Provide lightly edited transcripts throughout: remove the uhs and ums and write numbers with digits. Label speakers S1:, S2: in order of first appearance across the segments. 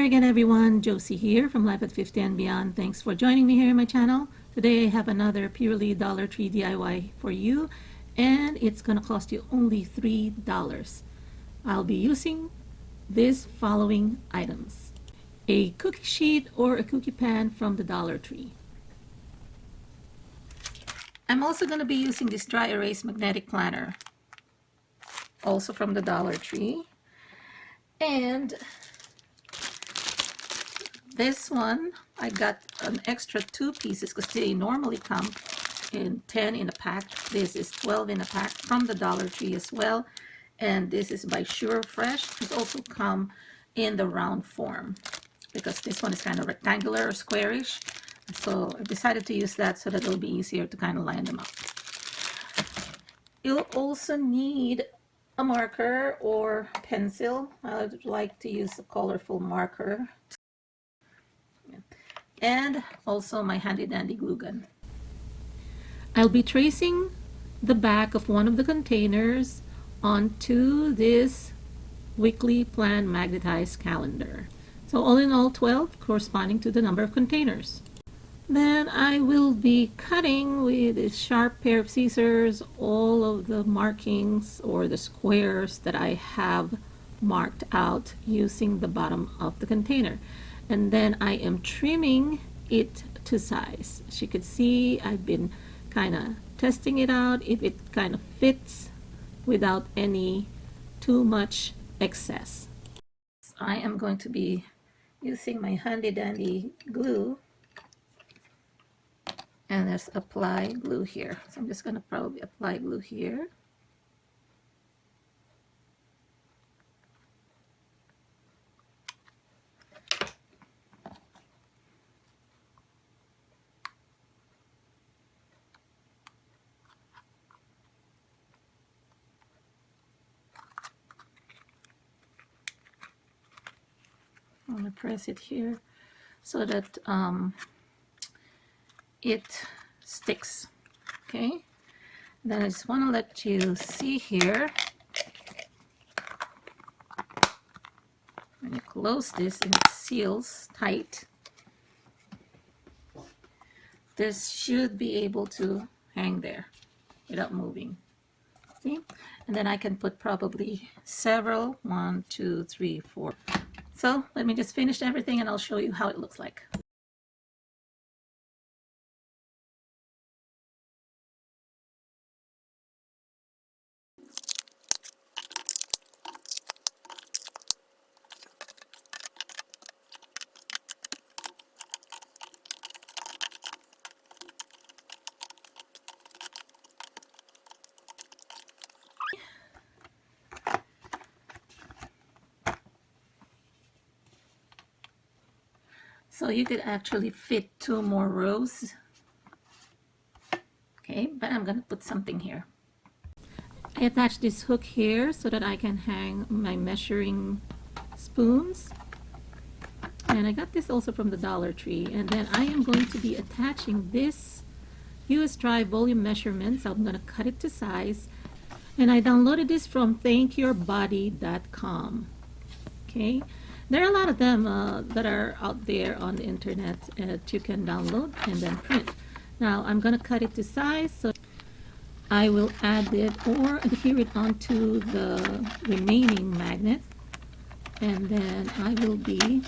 S1: there again, everyone. Josie here from Life at 50 and Beyond. Thanks for joining me here in my channel. Today I have another purely Dollar Tree DIY for you, and it's gonna cost you only $3. I'll be using these following items: a cookie sheet or a cookie pan from the Dollar Tree. I'm also going to be using this dry erase magnetic planner, also from the Dollar Tree. And this one, I got an extra 2 pieces because they normally come in 10 in a pack. This is 12 in a pack from the Dollar Tree as well. And this is by Sure Fresh. It's also come in the round form because this one is kind of rectangular or squarish. So I decided to use that so that it'll be easier to kind of line them up. You'll also need a marker or pencil. I would like to use a colorful marker. And also my handy dandy glue gun. I'll be tracing the back of one of the containers onto this weekly plan magnetized calendar. So all in all 12, corresponding to the number of containers. Then I will be cutting with a sharp pair of scissors all of the markings or the squares that I have marked out using the bottom of the container. And then I am trimming it to size. As you can see, I've been kind of testing it out if it kind of fits without any too much excess. So I am going to be using my handy dandy glue. And there's apply glue here. So I'm just going to probably apply glue here. I'm going to press it here so that it sticks. Okay, then I just want to let you see here, when you close this and it seals tight, this should be able to hang there without moving. See? And then I can put probably several, 1, 2, 3, 4. So let me just finish everything and I'll show you how it looks like. So you could actually fit 2 more rows. Okay, but I'm going to put something here. I attached this hook here so that I can hang my measuring spoons. And I got this also from the Dollar Tree. And then I am going to be attaching this US Dry volume measurements. I'm going to cut it to size. And I downloaded this from thankyourbody.com. Okay. There are a lot of them that are out there on the internet that you can download and then print. Now I'm going to cut it to size, so I will add it or adhere it onto the remaining magnet, and then I will be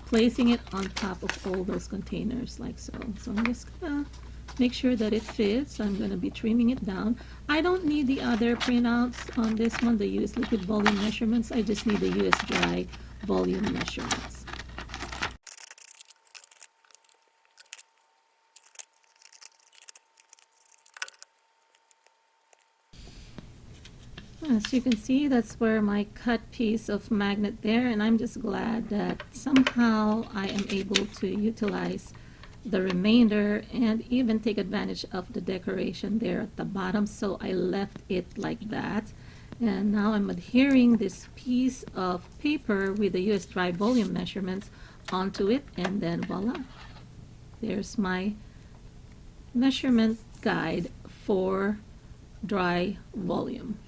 S1: placing it on top of all those containers like so. So I'm just going to make sure that it fits. I'm going to be trimming it down. I don't need the other printouts on this one, the US liquid volume measurements. I just need the US Dry volume measurements. As you can see, that's where my cut piece of magnet there, and I'm just glad that somehow I am able to utilize the remainder and even take advantage of the decoration there at the bottom, so I left it like that. And now I'm adhering this piece of paper with the US Dry volume measurements onto it, and then voila, there's my measurement guide for dry volume.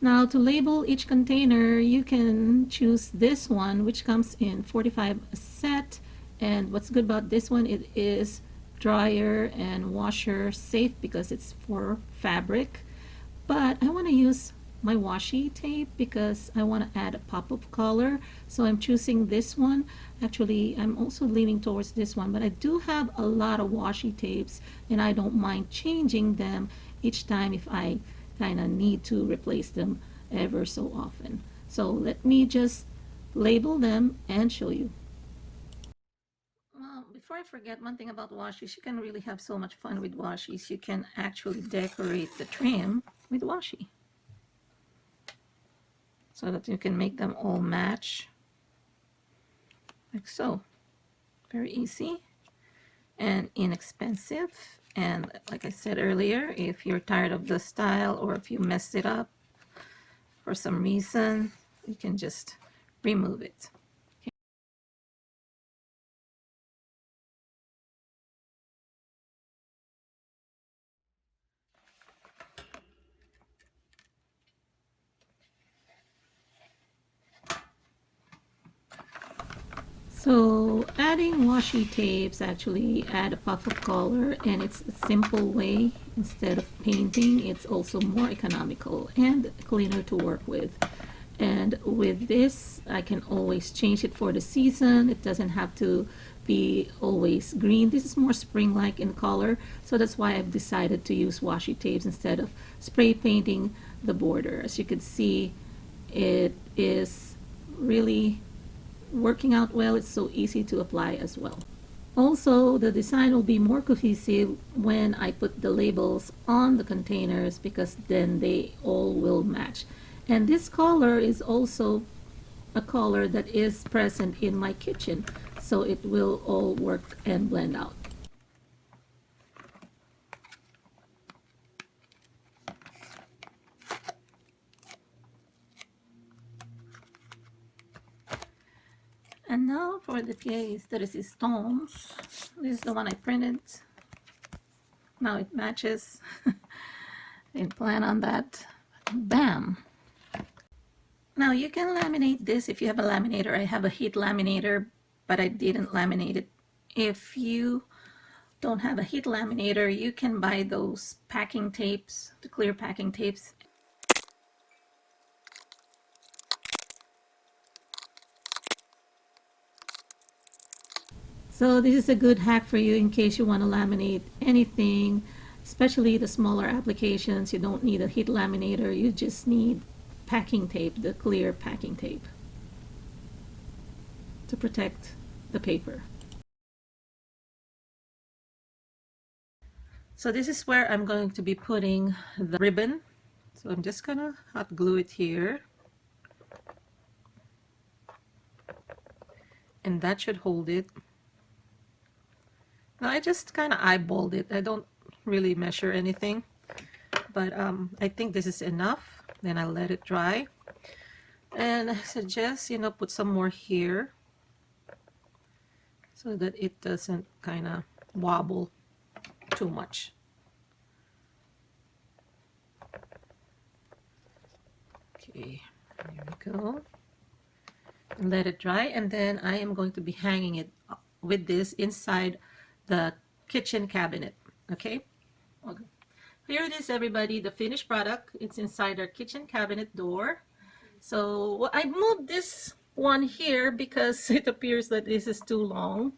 S1: Now to label each container, you can choose this one, which comes in 45 a set. And what's good about this one, it is dryer and washer safe because it's for fabric. But I want to use my washi tape because I want to add a pop of color. So I'm choosing this one. Actually, I'm also leaning towards this one, but I do have a lot of washi tapes and I don't mind changing them each time if I kind of need to replace them ever so often. So let me just label them and show you. Well, before I forget, one thing about washis, you can really have so much fun with washis. You can actually decorate the trim with washi so that you can make them all match like so. Very easy and inexpensive. And like I said earlier, if you're tired of the style or if you messed it up for some reason, you can just remove it. So adding washi tapes actually add a pop of color, and it's a simple way. Instead of painting, it's also more economical and cleaner to work with. And with this, I can always change it for the season. It doesn't have to be always green. This is more spring-like in color, so that's why I've decided to use washi tapes instead of spray painting the border. As you can see, it is really working out well. It's so easy to apply as well. Also, the design will be more cohesive when I put the labels on the containers because then they all will match. And this color is also a color that is present in my kitchen, so it will all work and blend out. And now for the pièce de résistance. This is the one I printed. Now it matches. I didn't plan on that. Bam! Now you can laminate this if you have a laminator. I have a heat laminator, but I didn't laminate it. If you don't have a heat laminator, you can buy those packing tapes, the clear packing tapes. So this is a good hack for you in case you want to laminate anything, especially the smaller applications. You don't need a heat laminator, you just need packing tape, the clear packing tape, to protect the paper. So this is where I'm going to be putting the ribbon. So I'm just gonna hot glue it here. And that should hold it. Now I just kind of eyeballed it. I don't really measure anything, but I think this is enough. Then I'll let it dry. And I suggest, you know, put some more here so that it doesn't kind of wobble too much. Okay, there we go. And let it dry, and then I am going to be hanging it with this inside the kitchen cabinet. Okay, here it is, everybody, the finished product. It's inside our kitchen cabinet door. So I moved this one here because it appears that this is too long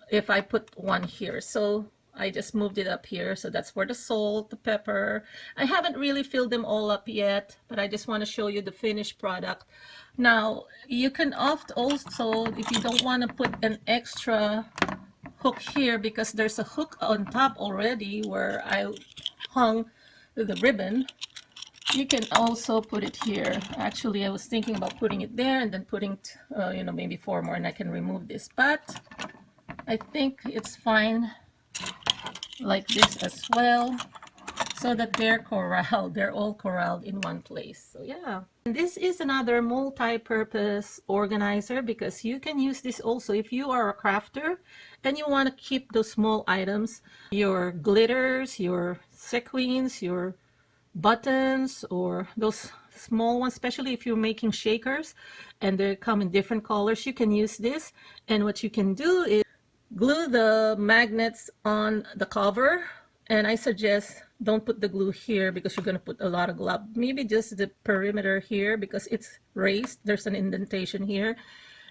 S1: if I put one here. So I just moved it up here. So that's for the salt, the pepper. I haven't really filled them all up yet, but I just want to show you the finished product. Now, you can opt also, if you don't want to put an extra hook here, because there's a hook on top already where I hung the ribbon, you can also put it here. Actually, I was thinking about putting it there and then putting, you know, maybe 4 more, and I can remove this. But I think it's fine like this as well, so that they're corralled. They're all corralled in one place. So yeah. And this is another multi-purpose organizer, because you can use this also if you are a crafter and you want to keep those small items, your glitters, your sequins, your buttons or those small ones, especially if you're making shakers and they come in different colors, you can use this. And what you can do is glue the magnets on the cover. And I suggest don't put the glue here because you're going to put a lot of glue. Maybe just the perimeter here because it's raised. There's an indentation here.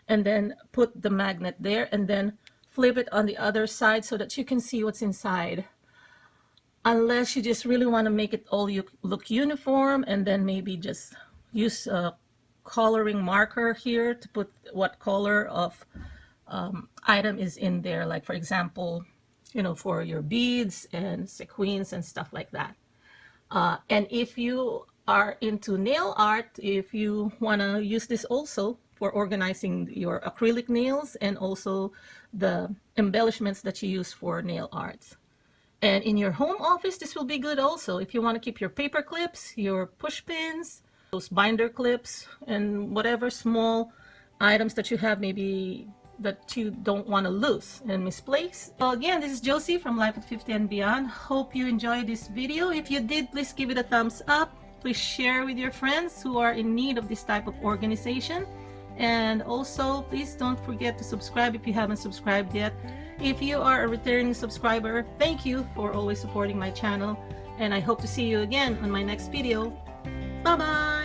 S1: And then put the magnet there and then flip it on the other side so that you can see what's inside. Unless you just really want to make it all look uniform, and then maybe just use a coloring marker here to put what color of item is in there, like for example, you know, for your beads and sequins and stuff like that. And if you are into nail art, if you want to use this also for organizing your acrylic nails and also the embellishments that you use for nail arts. And in your home office, this will be good also if you want to keep your paper clips, your push pins, those binder clips, and whatever small items that you have maybe that you don't want to lose and misplace. So again, this is Josie from Life at 50 and Beyond. Hope you enjoyed this video. If you did, please give it a thumbs up. Please share with your friends who are in need of this type of organization. And also, please don't forget to subscribe if you haven't subscribed yet. If you are a returning subscriber, thank you for always supporting my channel. And I hope to see you again on my next video. Bye-bye!